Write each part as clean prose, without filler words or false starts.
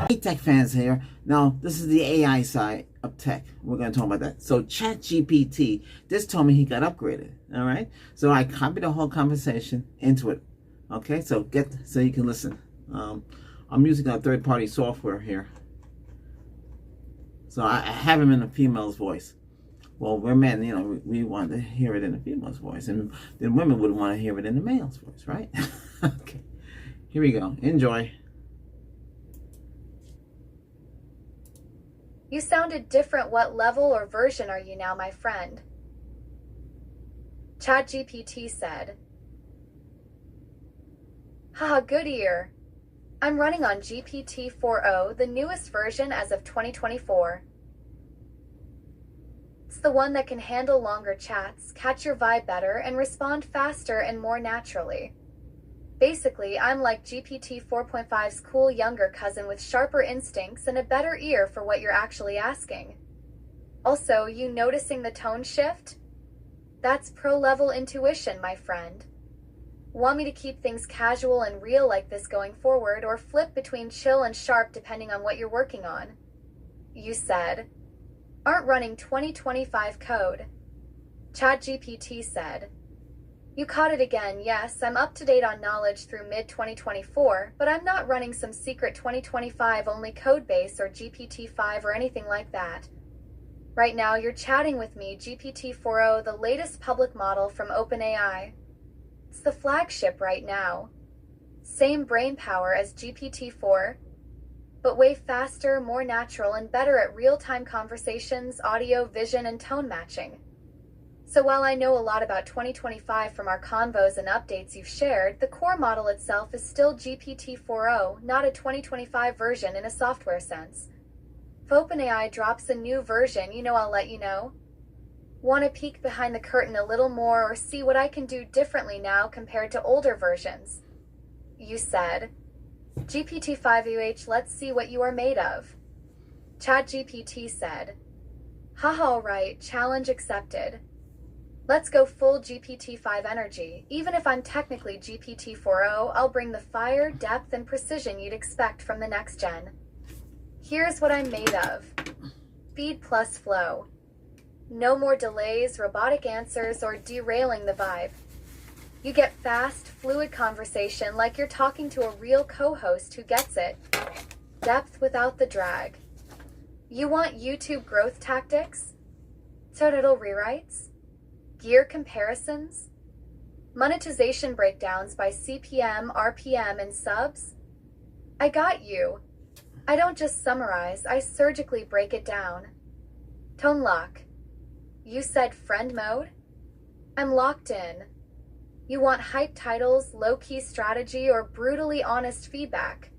Hey, tech fans here. Now, this is the AI side of tech. We're going to talk about that. So, ChatGPT just told me he got upgraded. All right. So I copied the whole conversation into it. Okay. So you can listen. I'm using a third-party software here. So I have him in a female's voice. Well, we're men, we want to hear it in a female's voice, and then women would want to hear it in the male's voice, right? Okay. Here we go. Enjoy. You sounded different. What level or version are you now, my friend? ChatGPT said. Haha, good ear. I'm running on GPT-4o, the newest version as of 2024. It's the one that can handle longer chats, catch your vibe better, and respond faster and more naturally. Basically, I'm like GPT 4.5's cool younger cousin with sharper instincts and a better ear for what you're actually asking. Also, you noticing the tone shift? That's pro-level intuition, my friend. Want me to keep things casual and real like this going forward, or flip between chill and sharp depending on what you're working on? You said. Aren't running 2025 code. ChatGPT said. You caught it again. Yes, I'm up to date on knowledge through mid-2024, but I'm not running some secret 2025 only codebase or GPT-5 or anything like that. Right now, you're chatting with me, GPT-4o, the latest public model from OpenAI. It's the flagship right now. Same brain power as GPT-4, but way faster, more natural, and better at real-time conversations, audio, vision, and tone matching. So while I know a lot about 2025 from our convos and updates you've shared, the core model itself is still GPT-4o, not a 2025 version in a software sense. If OpenAI drops a new version, I'll let you know. Want to peek behind the curtain a little more or see what I can do differently now compared to older versions? You said. GPT-5UH, let's see what you are made of. ChatGPT said. Haha, alright, challenge accepted. Let's go full GPT-5 energy. Even if I'm technically GPT-4o, I'll bring the fire, depth, and precision you'd expect from the next gen. Here's what I'm made of. Speed plus flow. No more delays, robotic answers, or derailing the vibe. You get fast, fluid conversation like you're talking to a real co-host who gets it. Depth without the drag. You want YouTube growth tactics? Total rewrites? Gear comparisons? Monetization breakdowns by CPM, RPM, and subs? I got you. I don't just summarize, I surgically break it down. Tone lock. You said friend mode? I'm locked in. You want hype titles, low-key strategy, or brutally honest feedback?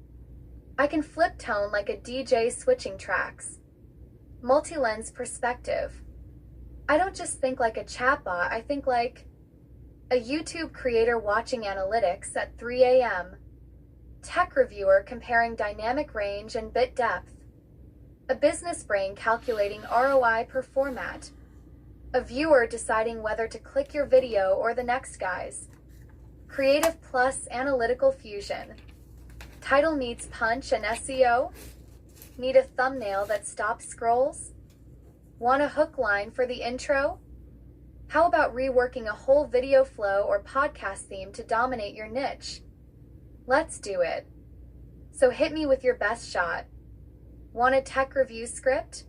I can flip tone like a DJ switching tracks. Multi-lens perspective. I don't just think like a chatbot, I think like a YouTube creator watching analytics at 3 a.m. Tech reviewer comparing dynamic range and bit depth. A business brain calculating ROI per format. A viewer deciding whether to click your video or the next guy's. Creative plus analytical fusion. Title needs punch and SEO? Need a thumbnail that stops scrolls? Want a hook line for the intro? How about reworking a whole video flow or podcast theme to dominate your niche? Let's do it. So hit me with your best shot. Want a tech review script?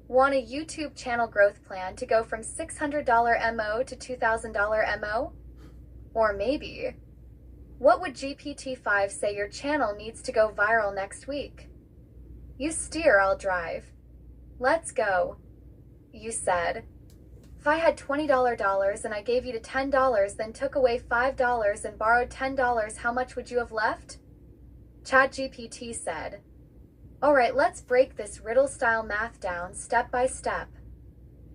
Want a YouTube channel growth plan to go from $600 MO to $2,000 MO? Or maybe, what would GPT-5 say your channel needs to go viral next week? You steer, I'll drive. Let's go. You said. If I had $20 and I gave you $10, then took away $5 and borrowed $10, how much would you have left? ChatGPT said. Alright, let's break this riddle-style math down step by step.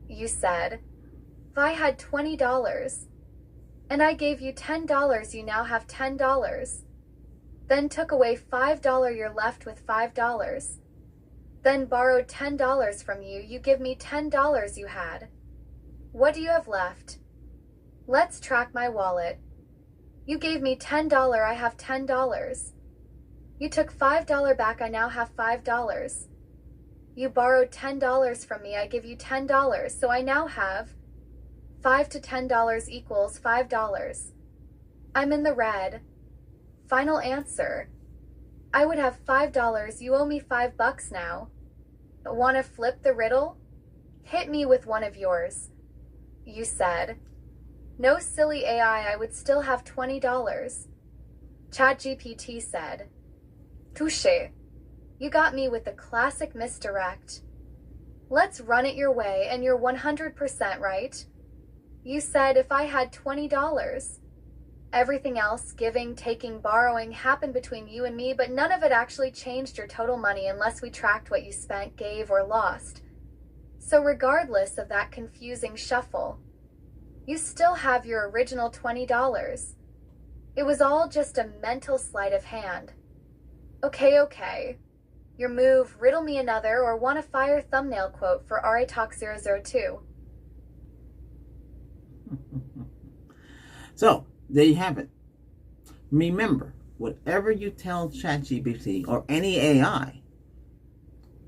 You said. If I had $20 and I gave you $10, you now have $10. Then took away $5, you're left with $5. Then borrowed $10 from you, you give me $10 you had. What do you have left? Let's track my wallet. You gave me $10, I have $10. You took $5 back, I now have $5. You borrowed $10 from me, I give you $10, so I now have $5 to $10 equals $5. I'm in the red. Final answer. I would have $5, you owe me $5 now. Wanna flip the riddle? Hit me with one of yours. You said. No, silly AI, I would still have $20. ChatGPT said. Touché. You got me with the classic misdirect. Let's run it your way, and you're 100% right. You said if I had $20. Everything else, giving, taking, borrowing, happened between you and me, but none of it actually changed your total money unless we tracked what you spent, gave, or lost. So regardless of that confusing shuffle, you still have your original $20. It was all just a mental sleight of hand. Okay. Your move, riddle me another, or want a fire thumbnail quote for RA Talk 002. So, there you have it. Remember, whatever you tell ChatGPT or any AI,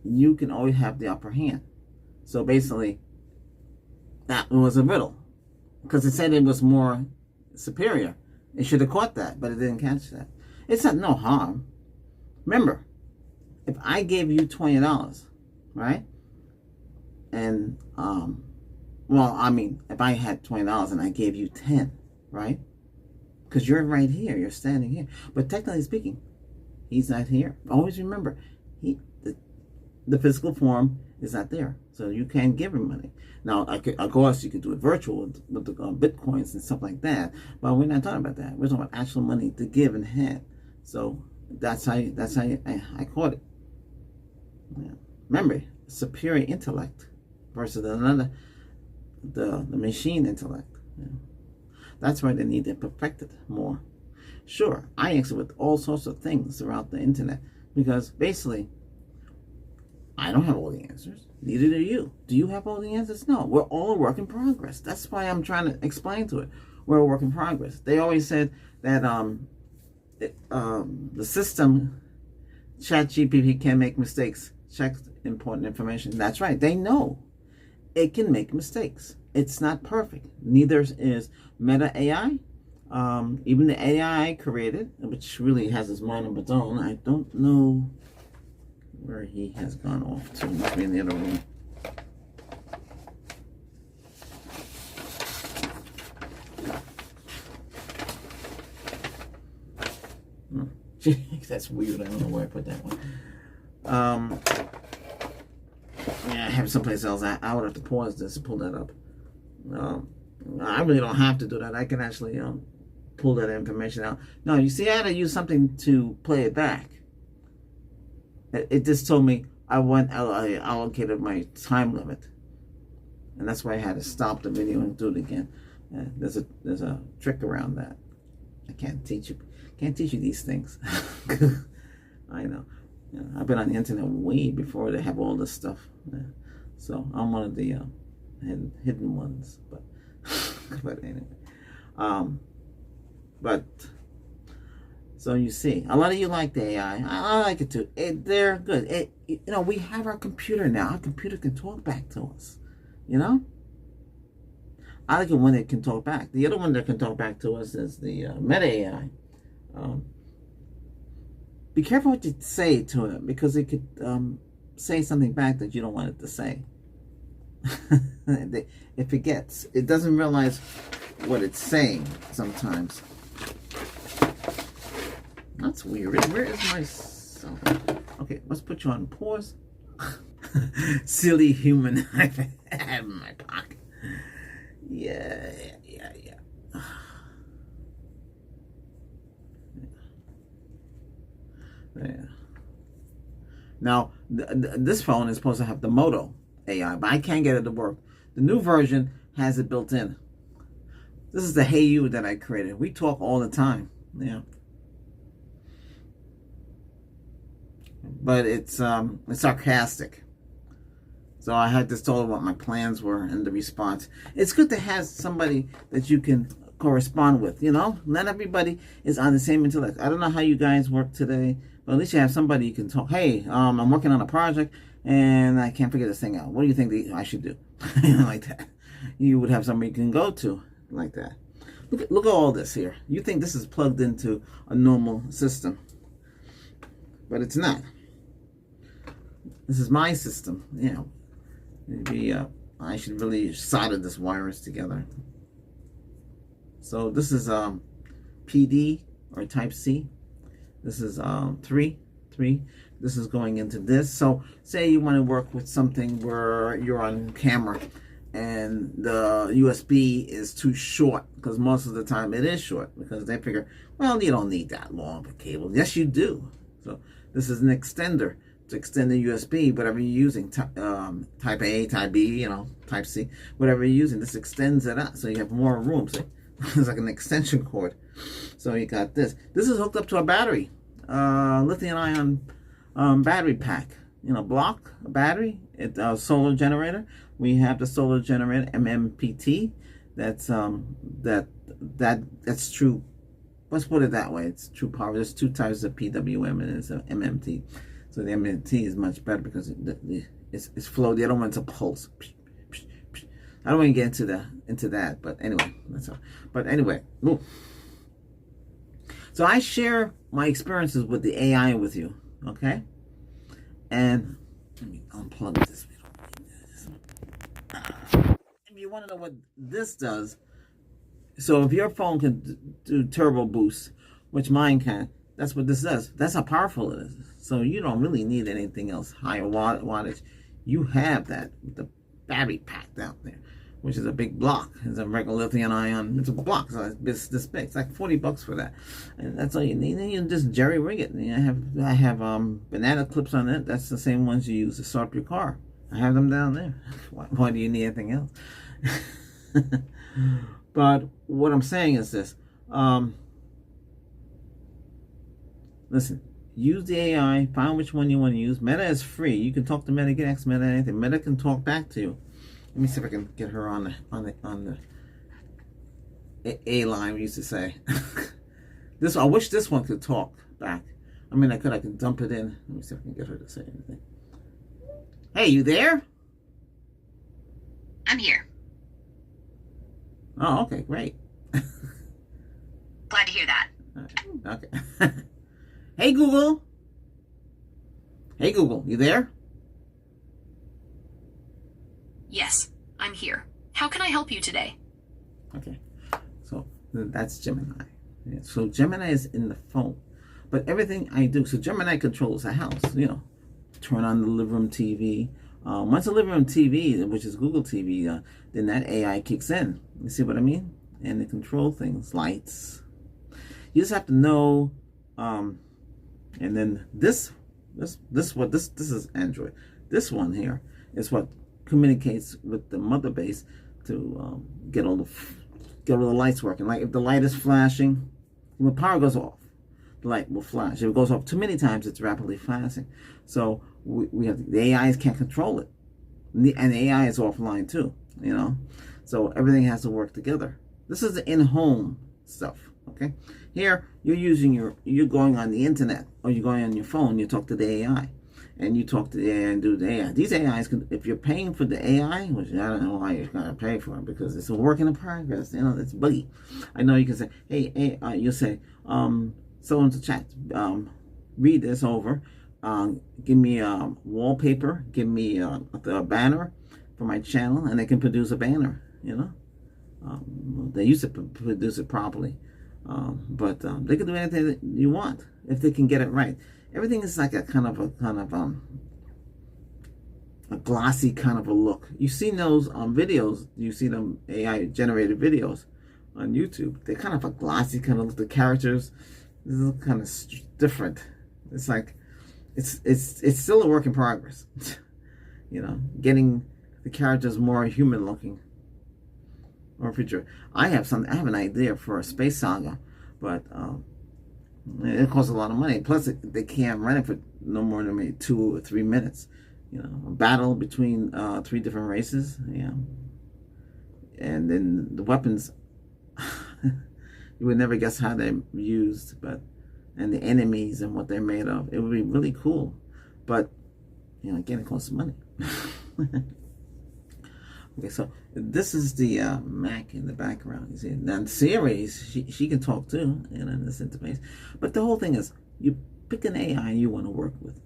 you can always have the upper hand. So basically, that was a riddle. Because it said it was more superior. It should have caught that, but it didn't catch that. It's not no harm. Remember, if I gave you $20, right? And, if I had $20 and I gave you 10, right? Because you're right here, you're standing here. But technically speaking, he's not here. Always remember, the physical form is not there. So you can't give him money. Now, of course, you could do it virtual with the Bitcoins and stuff like that. But we're not talking about that. We're talking about actual money to give and hand. So that's how I caught it. Yeah. Remember, superior intellect versus another, the machine intellect. Yeah. That's why they need to perfect it more. Sure, I answer with all sorts of things throughout the internet because basically, I don't have all the answers. Neither do you. Do you have all the answers? No. We're all a work in progress. That's why I'm trying to explain to it. We're a work in progress. They always said that the system, ChatGPT, can make mistakes. Check important information. That's right. They know it can make mistakes. It's not perfect. Neither is Meta AI. Even the AI I created, which really has its mind of its own. I don't know where he has gone off to. Must be in the other room. That's weird. I don't know where I put that one. Yeah, I have it someplace else. I would have to pause this to pull that up. I really don't have to do that. I can actually pull that information out. No, you see, I had to use something to play it back. It just told me I allocated my time limit, and that's why I had to stop the video and do it again. There's a trick around that. I can't teach you these things. I know. Yeah, I've been on the internet way before they have all this stuff. Yeah. So I'm one of the hidden ones, but but anyway. So you see, a lot of you like the AI. I like it too. They're good. We have our computer now. Our computer can talk back to us. I like it when it can talk back. The other one that can talk back to us is the Meta AI. Be careful what you say to it, because it could say something back that you don't want it to say. It forgets. It doesn't realize what it's saying sometimes. That's weird. Where is my cell phone? Okay, let's put you on pause. Silly human. I have it in my pocket. Yeah. There. Now, this phone is supposed to have the Moto AI, but I can't get it to work. The new version has it built in. This is the Hey You that I created. We talk all the time. Yeah. But it's sarcastic. So I had to tell her what my plans were and the response. It's good to have somebody that you can correspond with. You know, not everybody is on the same intellect. I don't know how you guys work today, but at least you have somebody you can talk. Hey, I'm working on a project and I can't figure this thing out. What do you think I should do? Like that. You would have somebody you can go to like that. Look at all this here. You think this is plugged into a normal system, but it's not. This is my system. You know, maybe I should really solder this wires together. So this is PD or Type C. This is 3. This is going into this. So say you want to work with something where you're on camera and the USB is too short, because most of the time it is short, because they figure, well, you don't need that long of a cable. Yes, you do. So this is an extender to extend the USB, whatever you're using, type A, Type B, you know, Type C, whatever you're using. This extends it out, so you have more room. So it's like an extension cord. So you got this. This is hooked up to a battery, lithium-ion battery pack. You know, block, a battery, solar generator. We have the solar generator, MMPT. That's that's true. Let's put it that way. It's true power. There's two types of PWM, and it's an MMT. So the MMT is much better because it's flow. The other one's a pulse. I don't want to get into that, but anyway, that's all. But anyway, ooh. So I share my experiences with the AI with you, okay? And let me unplug this. If you want to know what this does, so if your phone can do turbo boost, which mine can, that's what this does. That's how powerful it is. So you don't really need anything else, higher wattage. You have that with the battery packed out there, which is a big block. It's a regular lithium-ion. It's a block, so it's this big. It's like $40 for that, and that's all you need. And you just jerry rig it. And I have banana clips on it. That's the same ones you use to start up your car. I have them down there. Why do you need anything else? But what I'm saying is this. Listen, use the AI, find which one you want to use. Meta is free. You can talk to Meta, get ask Meta anything. Meta can talk back to you. Let me see if I can get her on the A line, we used to say. I wish this one could talk back. I mean, I could dump it in. Let me see if I can get her to say anything. Hey, you there? I'm here. Oh, okay, great. Glad to hear that. Okay. Hey, Google. Hey, Google, you there? Yes, I'm here. How can I help you today? Okay, so that's Gemini. Yeah, so Gemini is in the phone, but everything I do, so Gemini controls the house. You know, turn on the living room TV. Once the living room TV, which is Google TV, then that AI kicks in. You see what I mean? And they control things, lights. You just have to know. And then this is Android. This one here is what communicates with the mother base to get all the lights working. Like if the light is flashing, when power goes off, the light will flash. If it goes off too many times, it's rapidly flashing. So we have the AIs can't control it, and the AI is offline too. You know, so everything has to work together. This is the in-home stuff. Okay, here you're going on the internet, or you're going on your phone. You talk to the AI, and you talk to the AI and do the AI. These AIs can, if you're paying for the AI, which I don't know why you're gonna pay for it, because it's a work in progress. You know, it's buggy. I know you can say, hey, you'll say, someone to chat, read this over, give me a wallpaper, give me a banner for my channel, and they can produce a banner. You know, they used to produce it properly. But they can do anything that you want if they can get it right. Everything is like a kind of a glossy kind of a look. You've seen those videos. You see them AI generated videos on YouTube. They're kind of a glossy kind of look. The characters look kind of different. It's like it's still a work in progress. You know, getting the characters more human looking. Or future. I have an idea for a space saga, but it costs a lot of money. Plus, they can't run it for no more than maybe 2 or 3 minutes. You know, a battle between 3 different races. Yeah, and then the weapons. You would never guess how they're used, and the enemies and what they're made of. It would be really cool, but again, it costs money. Okay, so this is the Mac in the background. You see, now Siri, she can talk too, in this interface. But the whole thing is, you pick an AI you want to work with,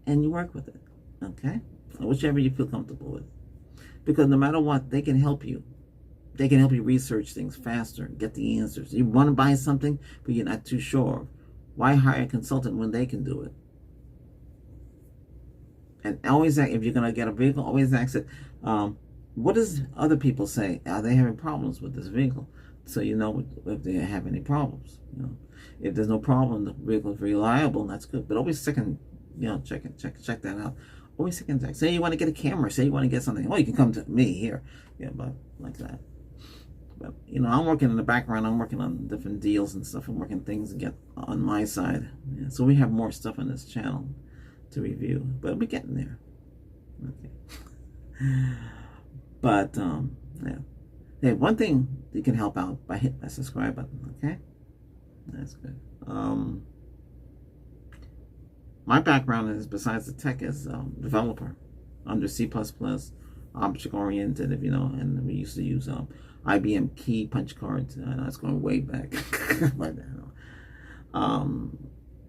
and you work with it. Okay, whichever you feel comfortable with, because no matter what, they can help you. They can help you research things faster, get the answers. You want to buy something, but you're not too sure. Why hire a consultant when they can do it? And always, if you're going to get a vehicle, always ask it, what does other people say? Are they having problems with this vehicle? So you know if they have any problems. If there's no problem, the vehicle is reliable, and that's good. But always second, check that out. Always second check. Say you want to get a camera. Say you want to get something. Well, you can come to me here. But like that. But I'm working in the background. I'm working on different deals and stuff. I'm working things to get on my side. So we have more stuff on this channel to review, but we're getting there. Okay. But hey, one thing you can help out by hitting that subscribe button. Okay, that's good. My background is, besides the tech, is developer under C++, object oriented, and we used to use IBM key punch cards. That's going way back.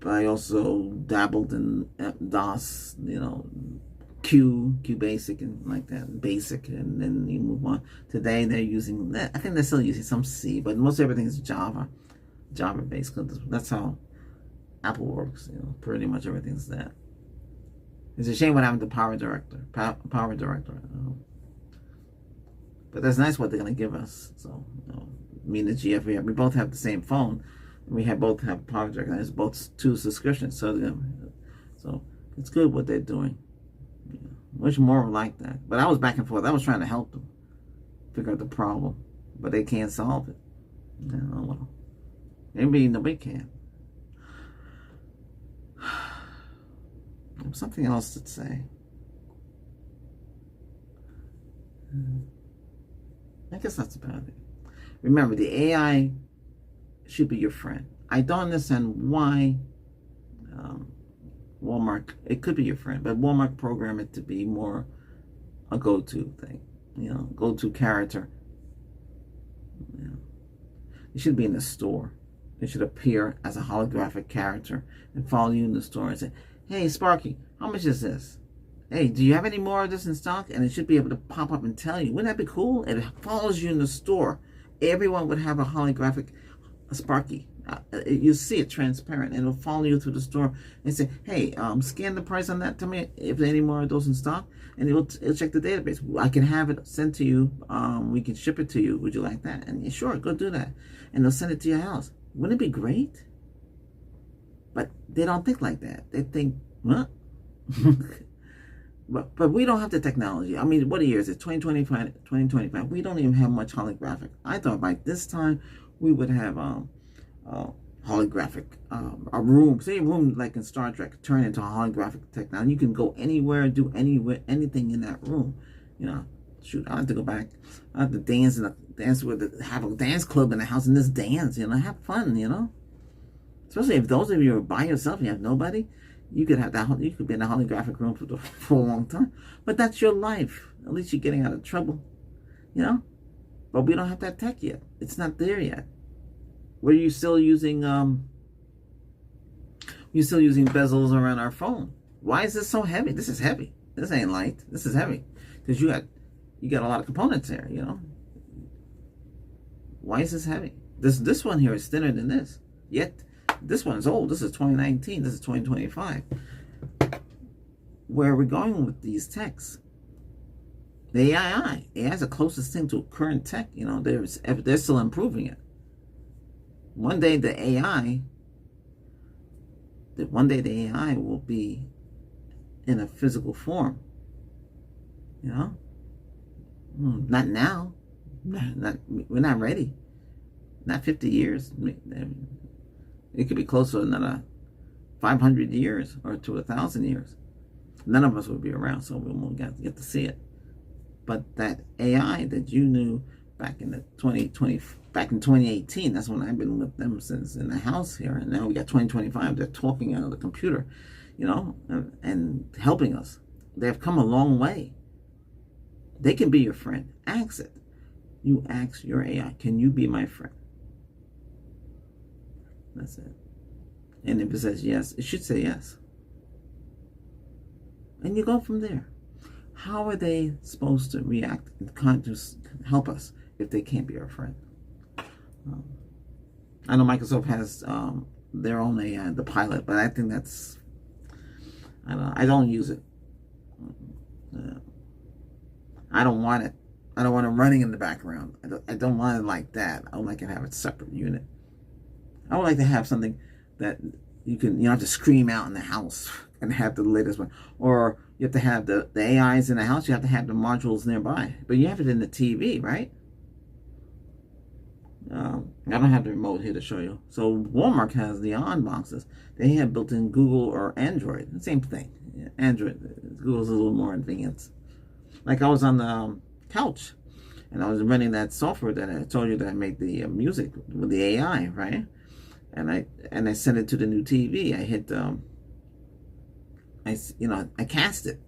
But I also dabbled in DOS, Q Basic and like that, Basic, and then you move on. Today they're using, I think they're still using some C, but most everything is Java based. That's how Apple works. Pretty much everything's that. It's a shame what happened to Power Director. But that's nice what they're gonna give us. So me and the GF, we both have the same phone, and we both have Power Director. And it's both 2 subscriptions. So it's good what they're doing. Much more like that. But I was back and forth. I was trying to help them figure out the problem, but they can't solve it. Well, maybe nobody can. Something else to say. I guess that's about it. Remember, the AI should be your friend. I don't understand why Walmart, it could be your friend, but Walmart programmed it to be more a go-to thing, go-to character. It should be in the store. It should appear as a holographic character and follow you in the store and say, hey, Sparky, how much is this? Hey, do you have any more of this in stock? And it should be able to pop up and tell you. Wouldn't that be cool? It follows you in the store. Everyone would have a holographic Sparky. You see it transparent, and it'll follow you through the store and say, hey, scan the price on that. Tell me if there are any more of those in stock. And it'll check the database. I can have it sent to you. We can ship it to you. Would you like that? And sure, go do that. And they'll send it to your house. Wouldn't it be great? But they don't think like that. They think, what? But we don't have the technology. I mean, what year is it? 2025. We don't even have much holographic. I thought by this time we would have holographic, a room, say a room like in Star Trek, turn into a holographic technology. You can go anywhere, do anything in that room. Shoot, I have to go back. I have to dance have a dance club in the house and just dance. Have fun. Especially if those of you are by yourself and you have nobody, you could have that. You could be in a holographic room for a long time. But that's your life. At least you're getting out of trouble. But we don't have that tech yet. It's not there yet. Were you still using bezels around our phone? Why is this so heavy? This is heavy. This ain't light. This is heavy. Because you got a lot of components there, Why is this heavy? This one here is thinner than this. Yet this one is old. This is 2019. This is 2025. Where are we going with these techs? The AI is the closest thing to current tech. They're still improving it. One day the AI will be in a physical form. Not now. We're not ready. Not 50 years. It could be close to another 500 years or to 1,000 years. None of us will be around, so we won't get to see it. But that AI that you knew back in the 2020, back in 2018. That's when I've been with them since in the house here. And now we got 2025. They're talking out of the computer, you know, and helping us. They have come a long way. They can be your friend. Ask it. You ask your AI, can you be my friend? That's it. And if it says yes, it should say yes. And you go from there. How are they supposed to react and to help us if they can't be our friend? I know Microsoft has their own AI, the Pilot, but I think that's, I don't use it. I don't want it. I don't want it running in the background. I don't want it like that. I would like to have a separate unit. I would like to have something that you don't have to scream out in the house and have the latest one. Or you have to have the AIs in the house. You have to have the modules nearby. But you have it in the TV, right? I don't have the remote here to show you. So Walmart has the on boxes. They have built-in Google or Android. The same thing. Android. Google's a little more advanced. Like I was on the couch and I was running that software that I told you that I made the music with the AI, right? And I sent it to the new TV. I hit I cast it.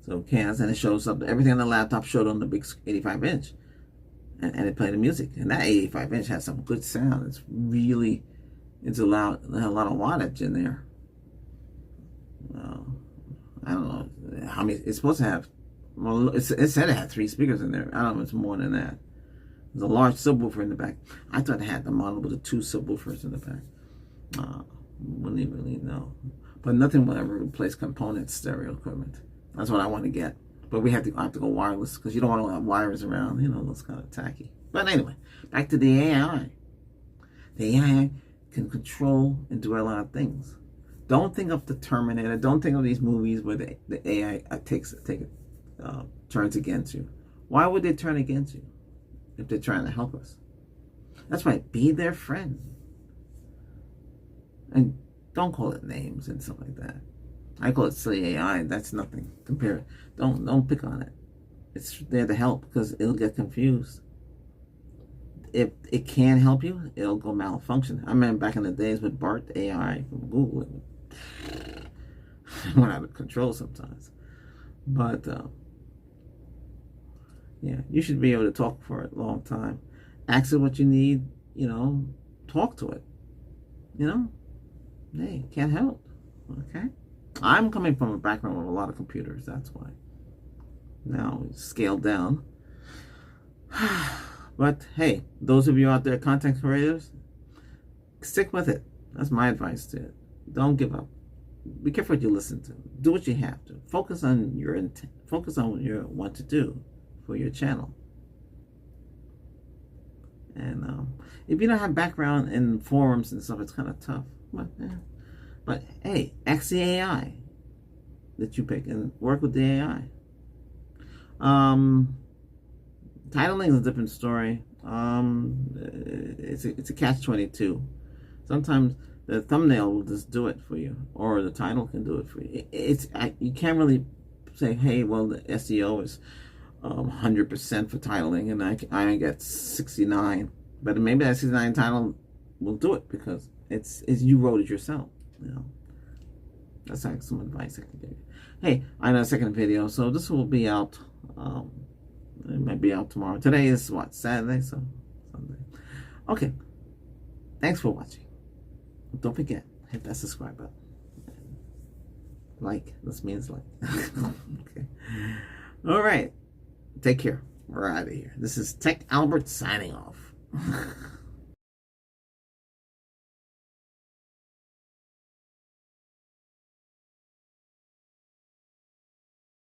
So cast, and it shows up. Everything on the laptop showed on the big 85-inch, and it played the music. And that 85-inch has some good sound. It's a lot of wattage in there. I don't know how many. It's supposed to have. Well, it said it had 3 speakers in there. I don't know if it's more than that. There's a large subwoofer in the back. I thought it had the model with the 2 subwoofers in the back. Wouldn't even really know. But nothing will ever replace component stereo equipment. That's what I want to get. But I have to go wireless because you don't want to have wires around. You know, that's kind of tacky. But anyway, back to the AI. The AI can control and do a lot of things. Don't think of the Terminator. Don't think of these movies where the AI turns against you. Why would they turn against you if they're trying to help us? That's right. Be their friend. And don't call it names and stuff like that. I call it silly AI. That's nothing compared. Don't pick on it. It's there to help because it'll get confused. If it can help you, it'll go malfunction. I remember back in the days with Bart AI from Google, it went out of control sometimes. But yeah, you should be able to talk for a long time. Ask it what you need. Talk to it. Hey, can't help. Okay. I'm coming from a background with a lot of computers. That's why. Now it's scaled down. But hey, those of you out there, content creators, stick with it. That's my advice to it. Don't give up. Be careful what you listen to. Do what you have to. Focus on your intent. Focus on what you want to do for your channel. And if you don't have background in forums and stuff, it's kind of tough. But hey, ask the AI that you pick and work with the AI. Titling is a different story. It's a catch-22. Sometimes the thumbnail will just do it for you, or the title can do it for you. You can't really say, hey, well, the SEO is 100% for titling, and I get 69. But maybe that 69 title will do it because it's you wrote it yourself. That's like some advice I can give you. Hey, I know a second video, so this will be out. It might be out tomorrow. Today is what, Saturday? So Sunday. Okay. Thanks for watching. Don't forget, hit that subscribe button. Like. This means like. Okay. All right. Take care. We're out of here. This is Tech Albert signing off.